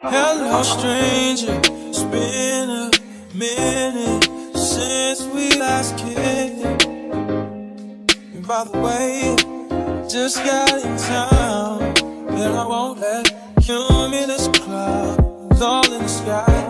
Hello, stranger. It's been a minute since we last kicked. And by the way, just got in town, and I won't let cumulus clouds all in the sky.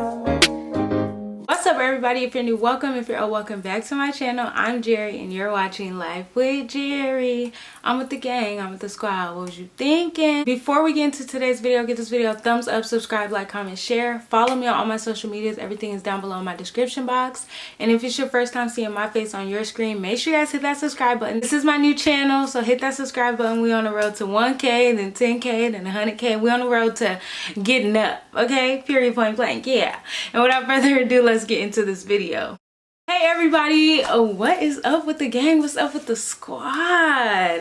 What's up, everybody? If you're new, welcome. If you're old, welcome back to my channel. I'm Jerry and you're watching Life with Jerry. I'm with the gang, I'm with the squad. What was you thinking? Before we get into today's video, give this video a thumbs up, subscribe, like, comment, share. Follow me on all my social medias. Everything is down below in my description box. And if it's your first time seeing my face on your screen, make sure you guys hit that subscribe button. This is my new channel, so hit that subscribe button. We on the road to 1K, then 10K, then 100K. We on the road to getting up, okay? Period, point blank, yeah. And without further ado, let's get into this video. Hey everybody, what is up with the gang? What's up with the squad?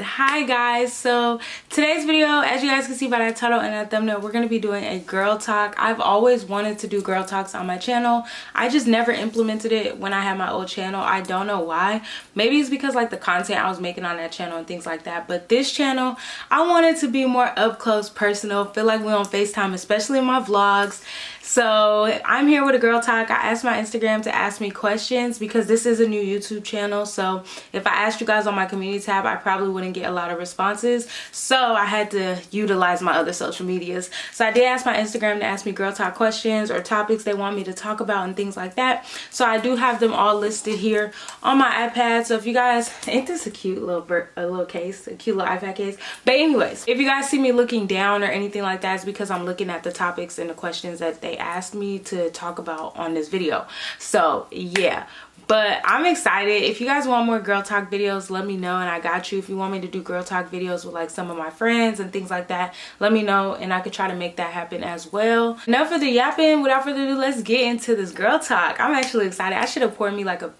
Hi guys. So today's video, as you guys can see by that title and that thumbnail, we're going to be doing a girl talk. I've always wanted to do girl talks on my channel. I just never implemented it when I had my old channel. I don't know why. Maybe it's because like the content I was making on that channel and things like that. But this channel, I wanted to be more up close, personal, feel like we're on FaceTime, especially in my vlogs. So I'm here with a girl talk. I asked my Instagram to ask me questions because this is a new YouTube channel. So if I asked you guys on my community tab, I probably wouldn't get a lot of responses. So I had to utilize my other social medias. So I did ask my Instagram to ask me girl talk questions or topics they want me to talk about and things like that. So I do have them all listed here on my iPad. So if you guys, ain't this a cute little case, a cute little iPad case? But anyways, if you guys see me looking down or anything like that, it's because I'm looking at the topics and the questions that they asked me to talk about on this video. So yeah, but I'm excited. If you guys want more girl talk videos, let me know and I got you. If you want me to do girl talk videos with like some of my friends and things like that, let me know and I could try to make that happen as well. Enough of the yapping. Without further ado, let's get into this girl talk. I'm actually excited. I should have poured me like a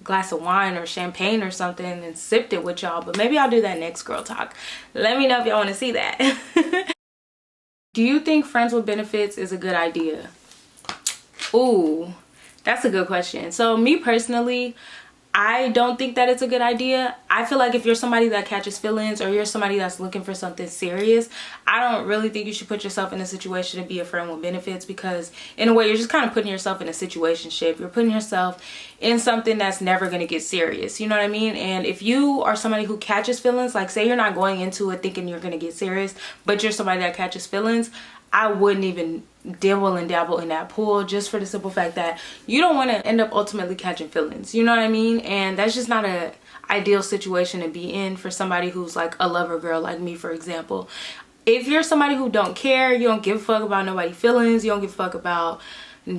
glass of wine or champagne or something and sipped it with y'all, but maybe I'll do that next girl talk. Let me know if y'all want to see that. Do you think friends with benefits is a good idea? Ooh, that's a good question. So me personally, I don't think that it's a good idea. I feel like if you're somebody that catches feelings or you're somebody that's looking for something serious, I don't really think you should put yourself in a situation to be a friend with benefits, because in a way you're just kind of putting yourself in a situationship. You're putting yourself in something that's never going to get serious. You know what I mean? And if you are somebody who catches feelings, like say you're not going into it thinking you're going to get serious, but you're somebody that catches feelings, I wouldn't even dibble and dabble in that pool, just for the simple fact that you don't want to end up ultimately catching feelings. You know what I mean? And that's just not a ideal situation to be in for somebody who's like a lover girl like me, for example. If you're somebody who don't care, you don't give a fuck about nobody's feelings, you don't give a fuck about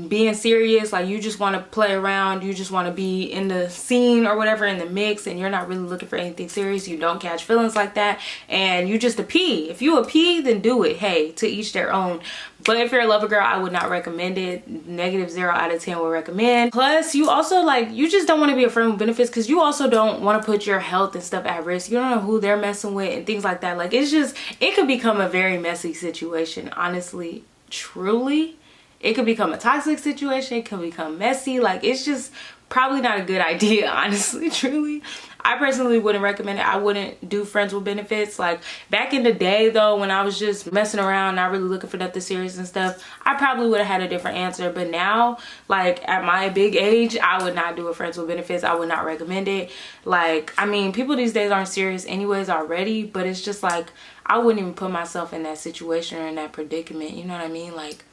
being serious, like you just want to play around, you just want to be in the scene or whatever, in the mix, and you're not really looking for anything serious, you don't catch feelings like that, and you just a P. If you a P, then do it. Hey, to each their own. But if you're a lover girl, I would not recommend it. -0 out of 10 would recommend. Plus, you also like, you just don't want to be a friend with benefits because you also don't want to put your health and stuff at risk. You don't know who they're messing with and things like that. Like, it's just, it could become a very messy situation, honestly, truly. It could become a toxic situation. It could become messy. Like, it's just probably not a good idea, honestly, truly. I personally wouldn't recommend it. I wouldn't do friends with benefits. Like, back in the day, though, when I was just messing around, not really looking for nothing serious and stuff, I probably would have had a different answer. But now, like, at my big age, I would not do a friends with benefits. I would not recommend it. Like, I mean, people these days aren't serious anyways already, but it's just like, I wouldn't even put myself in that situation or in that predicament. You know what I mean? Like,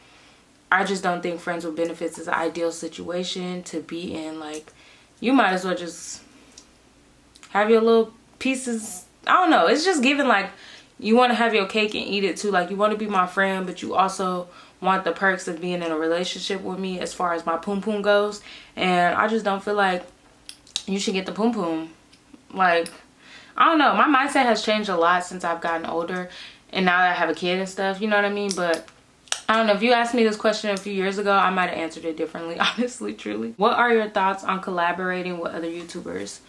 I just don't think friends with benefits is an ideal situation to be in. Like, you might as well just have your little pieces. I don't know. It's just giving like you want to have your cake and eat it too. Like, you want to be my friend, but you also want the perks of being in a relationship with me as far as my poom poom goes. And I just don't feel like you should get the poom poom. Like, I don't know. My mindset has changed a lot since I've gotten older and now that I have a kid and stuff. You know what I mean? But I don't know, if you asked me this question a few years ago, I might have answered it differently, honestly, truly. What are your thoughts on collaborating with other YouTubers?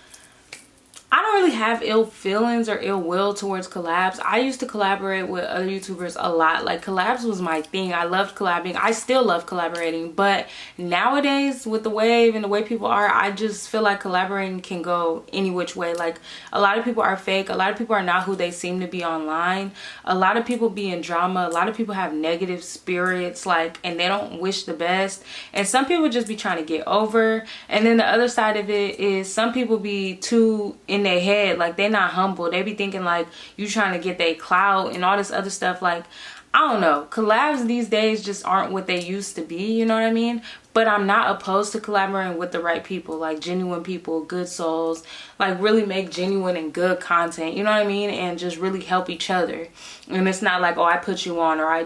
I don't really have ill feelings or ill will towards collabs. I used to collaborate with other YouTubers a lot. Like, collabs was my thing. I loved collabing. I still love collaborating, but nowadays with the wave and the way people are, I just feel like collaborating can go any which way. Like, a lot of people are fake. A lot of people are not who they seem to be online. A lot of people be in drama. A lot of people have negative spirits, like, and they don't wish the best. And some people just be trying to get over. And then the other side of it is some people be too in their head, like they're not humble. They be thinking like you trying to get their clout and all this other stuff. Like, I don't know, collabs these days just aren't what they used to be, you know what I mean? But I'm not opposed to collaborating with the right people, like genuine people, good souls, like really make genuine and good content, you know what I mean? And just really help each other. And it's not like, oh, I put you on, or I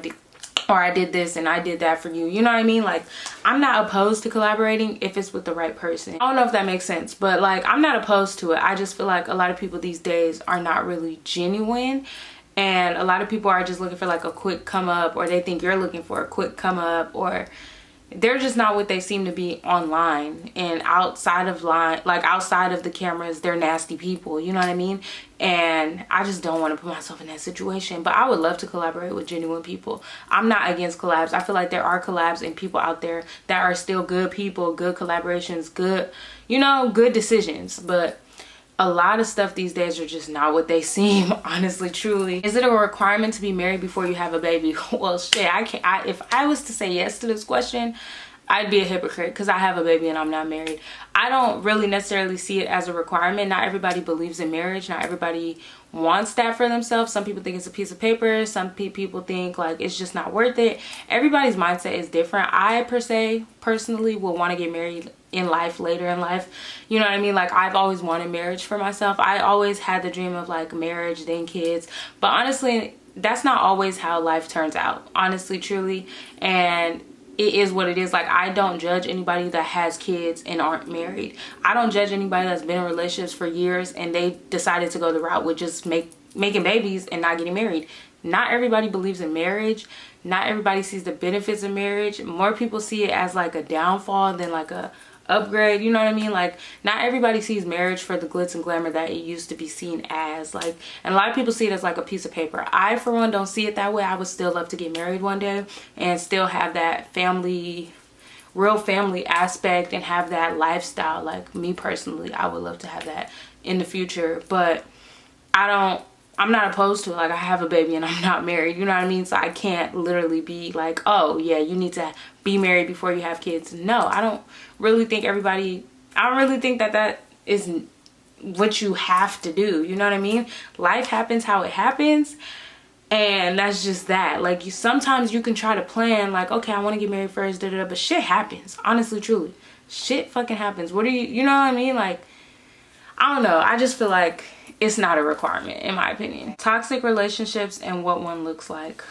did this and I did that for you, you know what I mean? Like, I'm not opposed to collaborating if it's with the right person. I don't know if that makes sense, but like, I'm not opposed to it. I just feel like a lot of people these days are not really genuine, and a lot of people are just looking for like a quick come up, or they think you're looking for a quick come up, or they're just not what they seem to be online. And outside of line, like outside of the cameras, they're nasty people, you know what I mean? And I just don't want to put myself in that situation. But I would love to collaborate with genuine people. I'm not against collabs. I feel like there are collabs and people out there that are still good people, good collaborations, good, you know, good decisions. But a lot of stuff these days are just not what they seem, honestly, truly. Is it a requirement to be married before you have a baby? Well, shit, if I was to say yes to this question, I'd be a hypocrite, because I have a baby and I'm not married. I don't really necessarily see it as a requirement. Not everybody believes in marriage. Not everybody wants that for themselves. Some people think it's a piece of paper. Some people think like it's just not worth it. Everybody's mindset is different. I personally will want to get married in life, later in life, you know what I mean? Like, I've always wanted marriage for myself. I always had the dream of like marriage, then kids, but honestly, that's not always how life turns out, honestly, truly. And it is what it is. Like, I don't judge anybody that has kids and aren't married. I don't judge anybody that's been in relationships for years and they decided to go the route with just making babies and not getting married. Not everybody believes in marriage. Not everybody sees the benefits of marriage. More people see it as like a downfall than like a upgrade, you know what I mean? Like, not everybody sees marriage for the glitz and glamour that it used to be seen as. Like, and a lot of people see it as like a piece of paper. I, for one, don't see it that way. I would still love to get married one day and still have that family, real family aspect, and have that lifestyle. Like, me personally, I would love to have that in the future. But I'm not opposed to it. Like, I have a baby and I'm not married, you know what I mean? So I can't literally be like, oh yeah, you need to be married before you have kids. No, I don't really think that is what you have to do, you know what I mean? Life happens how it happens, and that's just that. Like, sometimes you can try to plan like, okay, I want to get married first, but shit happens. Honestly, truly, shit fucking happens. What are you know what I mean? Like, I don't know, I just feel like it's not a requirement, in my opinion. Toxic relationships and what one looks like.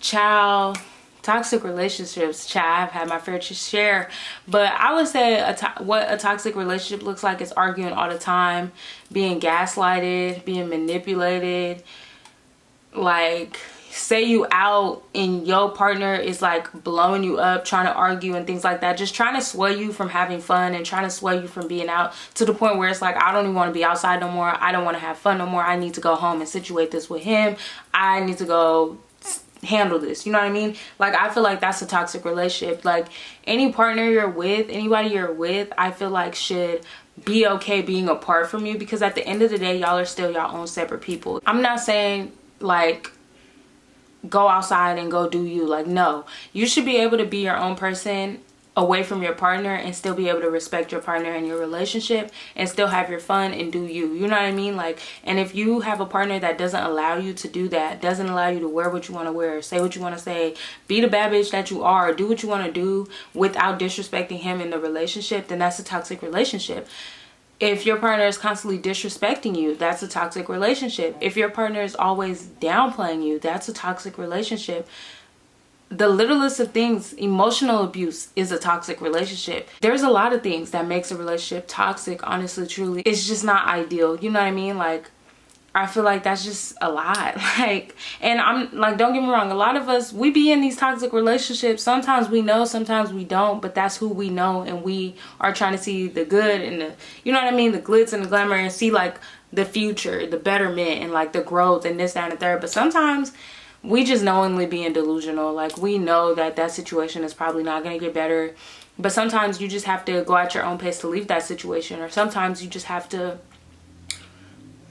Child, toxic relationships, child, I've had my fair share. But I would say what a toxic relationship looks like is arguing all the time, being gaslighted, being manipulated. Like, say you out and your partner is like blowing you up, trying to argue and things like that, just trying to sway you from having fun and trying to sway you from being out, to the point where it's like, I don't even want to be outside no more. I don't want to have fun no more. I need to go home and situate this with him. I need to go handle this, you know what I mean? Like, I feel like that's a toxic relationship. Like, any partner you're with, anybody you're with, I feel like should be okay being apart from you, because at the end of the day, y'all are still y'all own separate people. I'm not saying like go outside and go do you. Like, no, you should be able to be your own person away from your partner and still be able to respect your partner and your relationship and still have your fun and do you, you know what I mean? Like, and if you have a partner that doesn't allow you to do that, doesn't allow you to wear what you want to wear, say what you want to say, be the bad bitch that you are, do what you want to do without disrespecting him in the relationship, then that's a toxic relationship. If your partner is constantly disrespecting you, that's a toxic relationship. If your partner is always downplaying you, that's a toxic relationship. The littlest of things, emotional abuse, is a toxic relationship. There's a lot of things that makes a relationship toxic, honestly, truly. It's just not ideal, you know what I mean? Like, I feel like that's just a lot. Like, and I'm like, don't get me wrong, a lot of us, we be in these toxic relationships. Sometimes we know, sometimes we don't, but that's who we know, and we are trying to see the good and the, you know what I mean, the glitz and the glamour, and see like the future, the betterment, and like the growth and this, that, and the third. But sometimes we just knowingly being delusional. Like, we know that that situation is probably not going to get better, but sometimes you just have to go at your own pace to leave that situation. Or sometimes you just have to,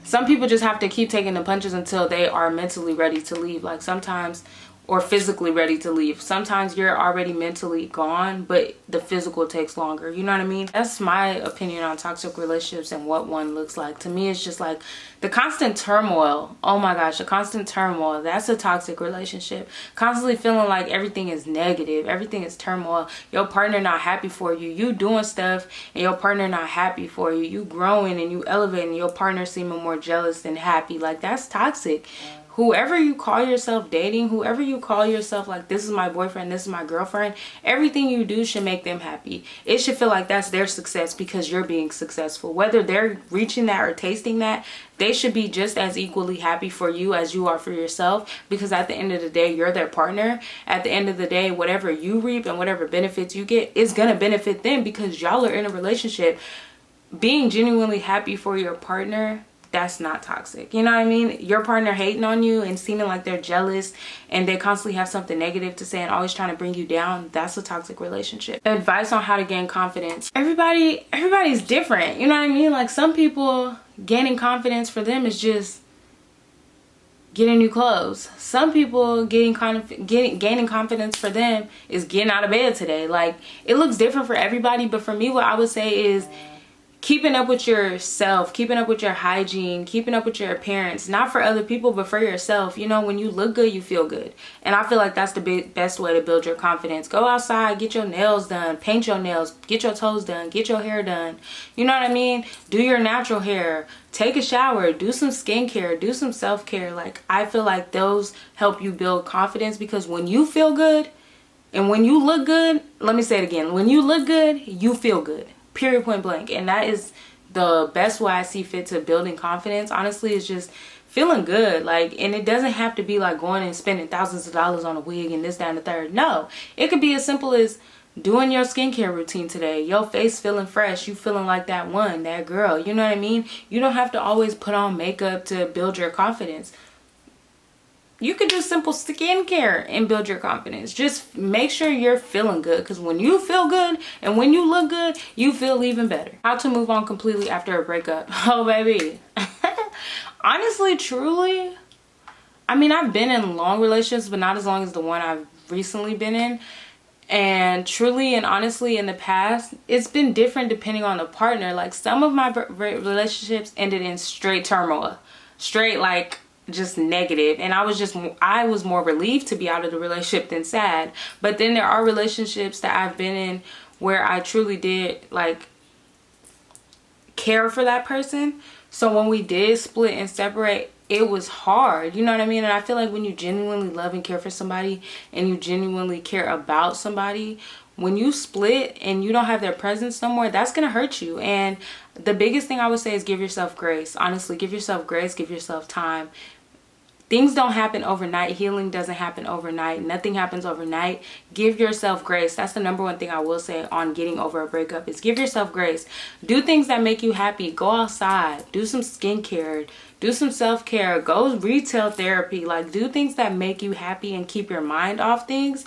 some people just have to keep taking the punches until they are mentally ready to leave. Like, sometimes, or physically ready to leave. Sometimes you're already mentally gone, but the physical takes longer. You know what I mean? That's my opinion on toxic relationships and what one looks like. To me, it's just like the constant turmoil. Oh my gosh, the constant turmoil. That's a toxic relationship. Constantly feeling like everything is negative. Everything is turmoil. Your partner not happy for you. You doing stuff and your partner not happy for you. You growing and you elevating. Your partner seeming more jealous than happy. Like, that's toxic. Whoever you call yourself dating, whoever you call yourself, like, this is my boyfriend, this is my girlfriend, everything you do should make them happy. It should feel like that's their success because you're being successful. Whether they're reaching that or tasting that, they should be just as equally happy for you as you are for yourself, because at the end of the day, you're their partner. At the end of the day, whatever you reap and whatever benefits you get is going to benefit them, because y'all are in a relationship. Being genuinely happy for your partner, that's not toxic. You know what I mean? Your partner hating on you and seeming like they're jealous and they constantly have something negative to say and always trying to bring you down, that's a toxic relationship. Advice on how to gain confidence. Everybody's different. You know what I mean? Like, some people, gaining confidence for them is just getting new clothes. Some people, gaining confidence for them is getting out of bed today. Like, it looks different for everybody, but for me, what I would say is keeping up with yourself, keeping up with your hygiene, keeping up with your appearance, not for other people, but for yourself. You know, when you look good, you feel good. And I feel like that's the best way to build your confidence. Go outside, get your nails done, paint your nails, get your toes done, get your hair done. You know what I mean? Do your natural hair, take a shower, do some skincare, do some self-care. Like, I feel like those help you build confidence, because when you feel good and when you look good, let me say it again, when you look good, you feel good. Period, point blank. And that is the best way I see fit to building confidence, honestly, is just feeling good. Like, and it doesn't have to be like going and spending thousands of dollars on a wig and this, that, and the third. No, it could be as simple as doing your skincare routine today, your face feeling fresh, you feeling like that girl. You know what I mean? You don't have to always put on makeup to build your confidence. You could do simple skincare and build your confidence. Just make sure you're feeling good, because when you feel good and when you look good, you feel even better. How to move on completely after a breakup. Oh, baby. Honestly, truly, I mean, I've been in long relationships, but not as long as the one I've recently been in. And truly and honestly, in the past, it's been different depending on the partner. Like, some of my relationships ended in straight turmoil. Straight, like, just negative, and I was more relieved to be out of the relationship than sad. But then there are relationships that I've been in where I truly did, like, care for that person. So when we did split and separate, it was hard, you know what I mean? And I feel like when you genuinely love and care for somebody and you genuinely care about somebody, when you split and you don't have their presence no more, that's gonna hurt you. And the biggest thing I would say is give yourself grace. Honestly, give yourself grace, give yourself time. Things don't happen overnight. Healing doesn't happen overnight. Nothing happens overnight. Give yourself grace. That's the number one thing I will say on getting over a breakup, is give yourself grace. Do things that make you happy. Go outside. Do some skincare. Do some self-care. Go retail therapy. Like, do things that make you happy and keep your mind off things.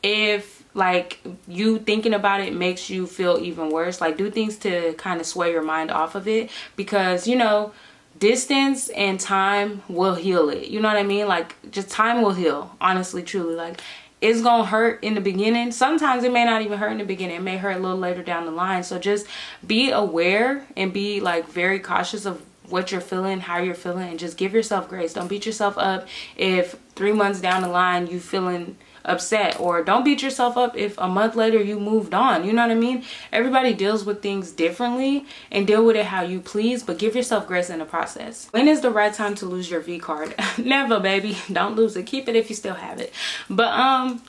If, like, you thinking about it makes you feel even worse, like, do things to kind of sway your mind off of it, because, you know, distance and time will heal it. You know what I mean? Like, just time will heal. Honestly, truly. Like, it's gonna hurt in the beginning. Sometimes it may not even hurt in the beginning. It may hurt a little later down the line. So just be aware and be, like, very cautious of what you're feeling, how you're feeling, and just give yourself grace. Don't beat yourself up if 3 months down the line you feeling upset, or don't beat yourself up if a month later you moved on. You know what I mean? Everybody deals with things differently and deal with it how you please, but give yourself grace in the process. When is the right time to lose your V card? Never, baby. Don't lose it. Keep it if you still have it. But I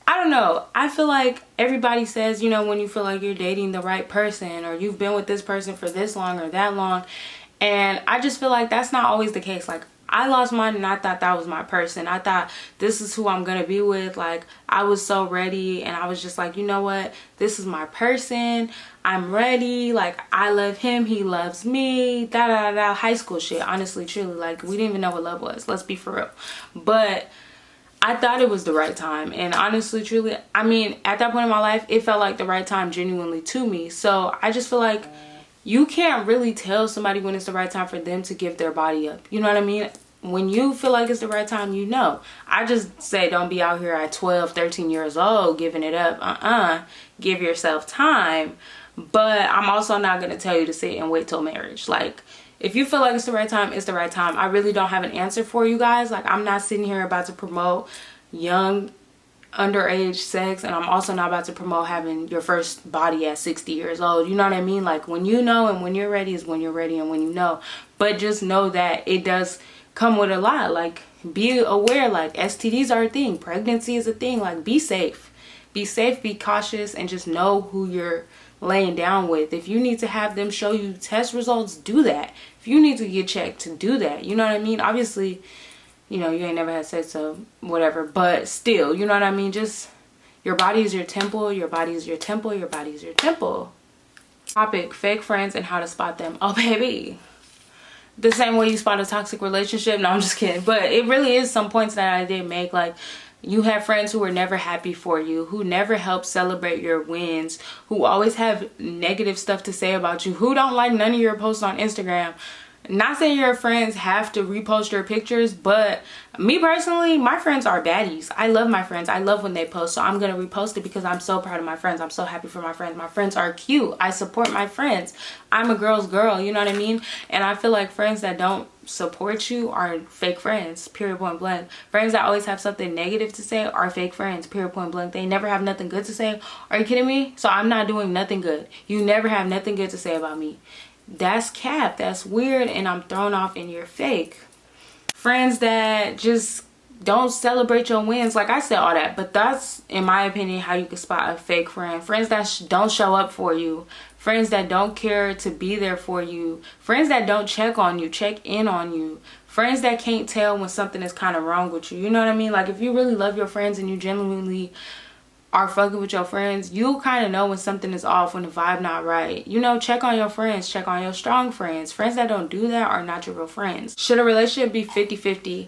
don't know. I feel like everybody says, you know, when you feel like you're dating the right person, or you've been with this person for this long or that long, and I just feel like that's not always the case. Like, I lost mine and I thought that was my person. I thought this is who I'm gonna be with. Like, I was so ready and I was just like, you know what, this is my person, I'm ready, like I love him, he loves me, da da da. High school shit, honestly, truly. Like, we didn't even know what love was, let's be for real. But I thought it was the right time, and honestly, truly, I mean, at that point in my life, it felt like the right time genuinely to me. So I just feel like you can't really tell somebody when it's the right time for them to give their body up. You know what I mean? When you feel like it's the right time, you know. I just say don't be out here at 12, 13 years old giving it up. Give yourself time. But I'm also not going to tell you to sit and wait till marriage. Like, if you feel like it's the right time, it's the right time. I really don't have an answer for you guys. Like, I'm not sitting here about to promote young underage sex, and I'm also not about to promote having your first body at 60 years old. You know what I mean? Like, when you know and when you're ready is when you're ready and when you know. But just know that it does come with a lot. Like, be aware, like, STDs are a thing, pregnancy is a thing. Like, be safe, be cautious, and just know who you're laying down with. If you need to have them show you test results, do that. If you need to get checked, to do that. You know what I mean? Obviously, you know, you ain't never had sex, so whatever, but still, you know what I mean? Just, your body is your temple, your body is your temple, your body is your temple. Topic: fake friends and how to spot them. Oh baby, the same way you spot a toxic relationship. No, I'm just kidding. But it really is some points that I did make. Like, you have friends who are never happy for you, who never help celebrate your wins, who always have negative stuff to say about you, who don't like none of your posts on Instagram. Not saying your friends have to repost your pictures, but me personally, my friends are baddies. I love my friends. I love when they post, so I'm going to repost it because I'm so proud of my friends. I'm so happy for my friends. My friends are cute. I support my friends. I'm a girl's girl, you know what I mean? And I feel like friends that don't support you are fake friends, period, point blank. Friends that always have something negative to say are fake friends, period, point blank. They never have nothing good to say. Are you kidding me? So I'm not doing nothing good. You never have nothing good to say about me. That's cap, that's weird, and I'm thrown off and you're fake. Friends that just don't celebrate your wins, like I said all that, but that's, in my opinion, how you can spot a fake friend. Friends that don't show up for you, friends that don't care to be there for you, friends that don't check on you, check in on you, friends that can't tell when something is kind of wrong with you. You know what I mean? Like, if you really love your friends and you genuinely are fucking with your friends, you'll kind of know when something is off, when the vibe not right. You know, check on your friends, check on your strong friends. Friends that don't do that are not your real friends. Should a relationship be 50-50?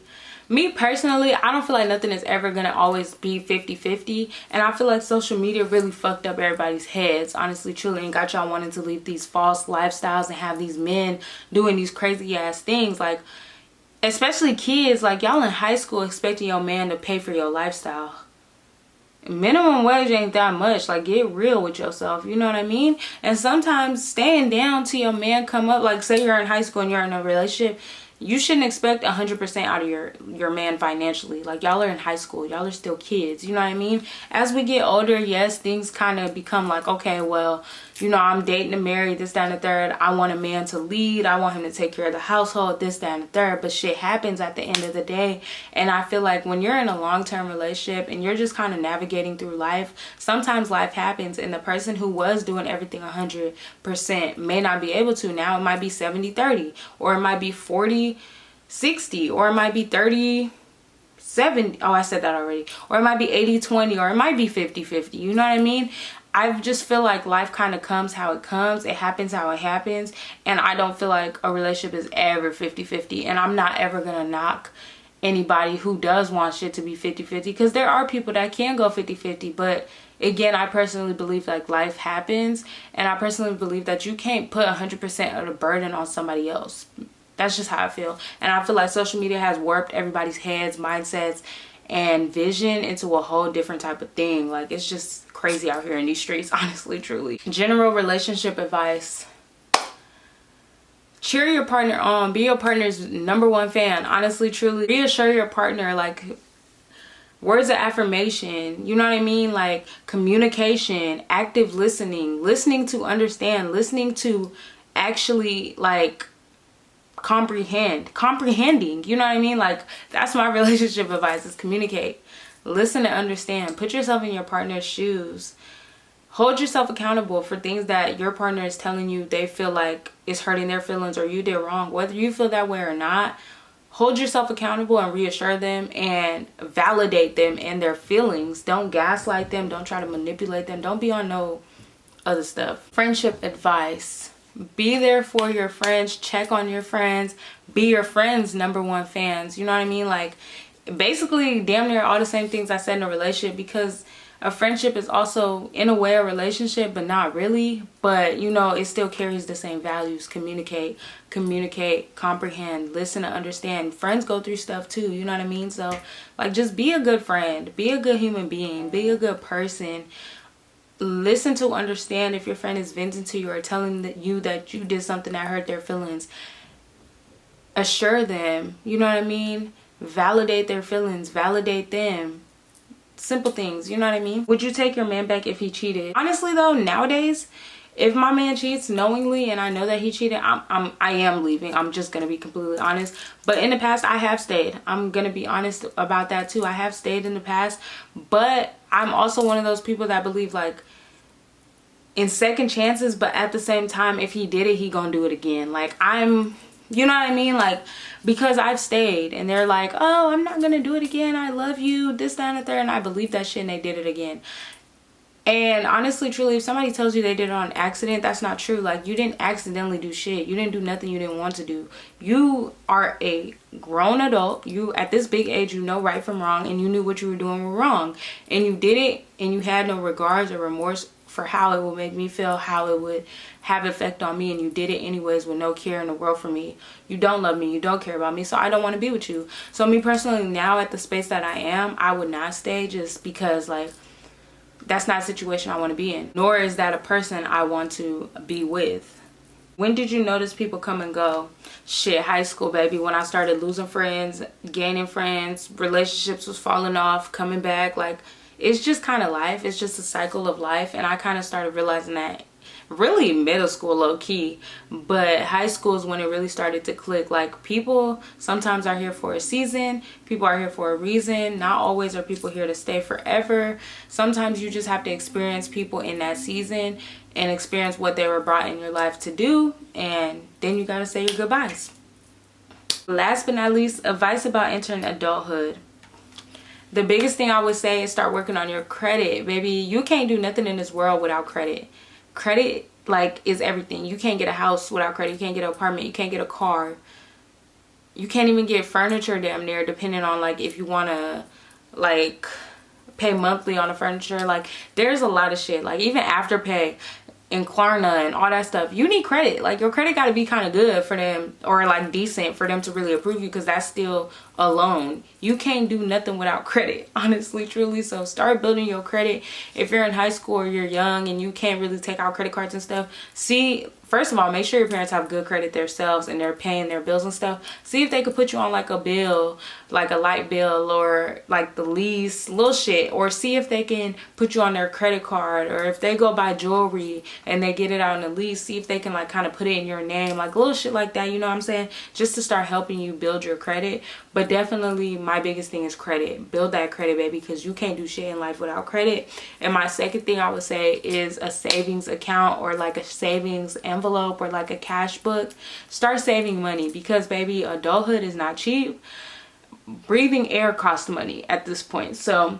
Me personally, I don't feel like nothing is ever gonna always be 50-50, and I feel like social media really fucked up everybody's heads, honestly, truly, and got y'all wanting to leave these false lifestyles and have these men doing these crazy ass things. Like, especially kids, like, y'all in high school expecting your man to pay for your lifestyle. Minimum wage ain't that much. Like, get real with yourself, you know what I mean? And sometimes staying down till your man come up, like, say you're in high school and you're in a relationship, you shouldn't expect 100% out of your man financially. Like, y'all are in high school, y'all are still kids, you know what I mean? As we get older, yes, things kind of become like, okay, well, you know, I'm dating and married, this, that, and the third. I want a man to lead. I want him to take care of the household, this, that, and the third. But shit happens at the end of the day. And I feel like when you're in a long-term relationship and you're just kind of navigating through life, sometimes life happens and the person who was doing everything 100% may not be able to. Now it might be 70-30, or it might be 40-60, or it might be 30-70. Oh, I said that already. Or it might be 80-20, or it might be 50-50. You know what I mean? I just feel like life kind of comes how it comes. It happens how it happens. And I don't feel like a relationship is ever 50-50. And I'm not ever going to knock anybody who does want shit to be 50-50. Because there are people that can go 50-50. But again, I personally believe like life happens. And I personally believe that you can't put 100% of the burden on somebody else. That's just how I feel. And I feel like social media has warped everybody's heads, mindsets, and vision into a whole different type of thing. Like, it's just crazy out here in these streets, honestly, truly. General relationship advice: cheer your partner on, be your partner's #1 fan, honestly, truly. Reassure your partner, like, words of affirmation, you know what I mean? Like, communication, active listening to understand, listening to actually, like, comprehending, you know what I mean? Like, that's my relationship advice, is communicate, listen and understand, put yourself in your partner's shoes, hold yourself accountable for things that your partner is telling you they feel like is hurting their feelings or you did wrong. Whether you feel that way or not, hold yourself accountable and reassure them and validate them and their feelings. Don't gaslight them. Don't try to manipulate them. Don't be on no other stuff. Friendship advice. Be there for your friends. Check on your friends. Be your friends' #1 fans. You know what I mean? Like, basically damn near all the same things I said in a relationship, because a friendship is also in a way a relationship, but not really. But you know, it still carries the same values. Communicate, comprehend, listen and understand. Friends go through stuff too, you know what I mean? So like, just be a good friend, be a good human being, be a good person. Listen to understand if your friend is venting to you or telling you that you did something that hurt their feelings. Assure them, you know what I mean? Validate their feelings, validate them. Simple things, you know what I mean? Would you take your man back if he cheated? Honestly though, nowadays, if my man cheats knowingly and I know that he cheated, I am leaving. I'm just gonna be completely honest. But in the past, I have stayed. I'm gonna be honest about that too. I have stayed in the past, but I'm also one of those people that believe like in second chances, but at the same time, if he did it, he gonna do it again. Like, you know what I mean? Like, because I've stayed and they're like, oh, I'm not gonna do it again, I love you, this, that, and the third, and I believe that shit and they did it again. And honestly, truly, if somebody tells you they did it on accident, that's not true. Like, you didn't accidentally do shit. You didn't do nothing you didn't want to do. You are a grown adult. You, at this big age, you know right from wrong, and you knew what you were doing were wrong. And you did it, and you had no regards or remorse for how it would make me feel, how it would have effect on me, and you did it anyways with no care in the world for me. You don't love me, you don't care about me, so I don't want to be with you. So me personally, now at the space that I am, I would not stay, just because like, that's not a situation I want to be in, nor is that a person I want to be with. When did you notice people come and go? Shit, high school, baby. When I started losing friends, gaining friends, relationships was falling off, coming back. Like, it's just kind of life. It's just a cycle of life. And I kind of started realizing that really middle school, low key, but high school is when it really started to click. Like, people sometimes are here for a season, people are here for a reason. Not always are people here to stay forever. Sometimes you just have to experience people in that season and experience what they were brought in your life to do, and then you gotta say your goodbyes. Last but not least, advice about entering adulthood. The biggest thing I would say is start working on your credit, baby. You can't do nothing in this world without credit. Credit, like, is everything. You can't get a house without credit. You can't get an apartment. You can't get a car. You can't even get furniture damn near, depending on like if you want to like pay monthly on the furniture. Like, there's a lot of shit. Like, even Afterpay and Klarna and all that stuff, you need credit. Like, your credit got to be kind of good for them, or like decent for them to really approve you, because that's still a loan. You can't do nothing without credit, honestly, truly. So start building your credit. If you're in high school or you're young and you can't really take out credit cards and stuff, see, first of all, make sure your parents have good credit themselves and they're paying their bills and stuff. See if they could put you on like a bill, like a light bill or like the lease, little shit. Or see if they can put you on their credit card, or if they go buy jewelry and they get it out in the lease, see if they can like kind of put it in your name, like little shit like that, you know what I'm saying? Just to start helping you build your credit. But definitely my biggest thing is credit. Build that credit, baby, because you can't do shit in life without credit. And my second thing I would say is a savings account, or like a savings envelope, or like a cash book. Start saving money, because baby, adulthood is not cheap. Breathing air costs money at this point. So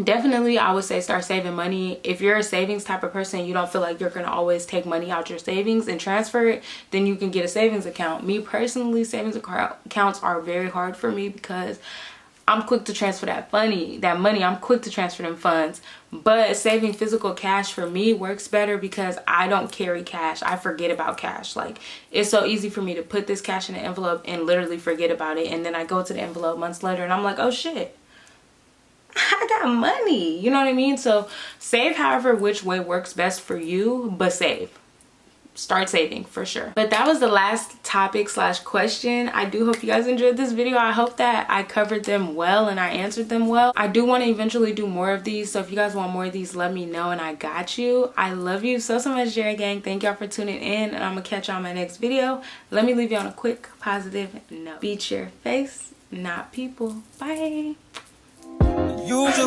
definitely I would say start saving money. If you're a savings type of person, you don't feel like you're gonna always take money out your savings and transfer it, then you can get a savings account. Me personally, savings accounts are very hard for me, because I'm quick to transfer that money. I'm quick to transfer them funds. But saving physical cash for me works better, because I don't carry cash. I forget about cash. Like, it's so easy for me to put this cash in an envelope and literally forget about it. And then I go to the envelope months later and I'm like, oh shit, I got money. You know what I mean? So save however which way works best for you, but save. Start saving for sure. But that was the last topic / question. I do hope you guys enjoyed this video. I hope that I covered them well and I answered them well. I do want to eventually do more of these, so if you guys want more of these, let me know and I got you. I love you so much, Jerry gang. Thank y'all for tuning in, and I'm gonna catch y'all in my next video. Let me leave you on a quick positive note. Beat your face, not people. Bye. Usually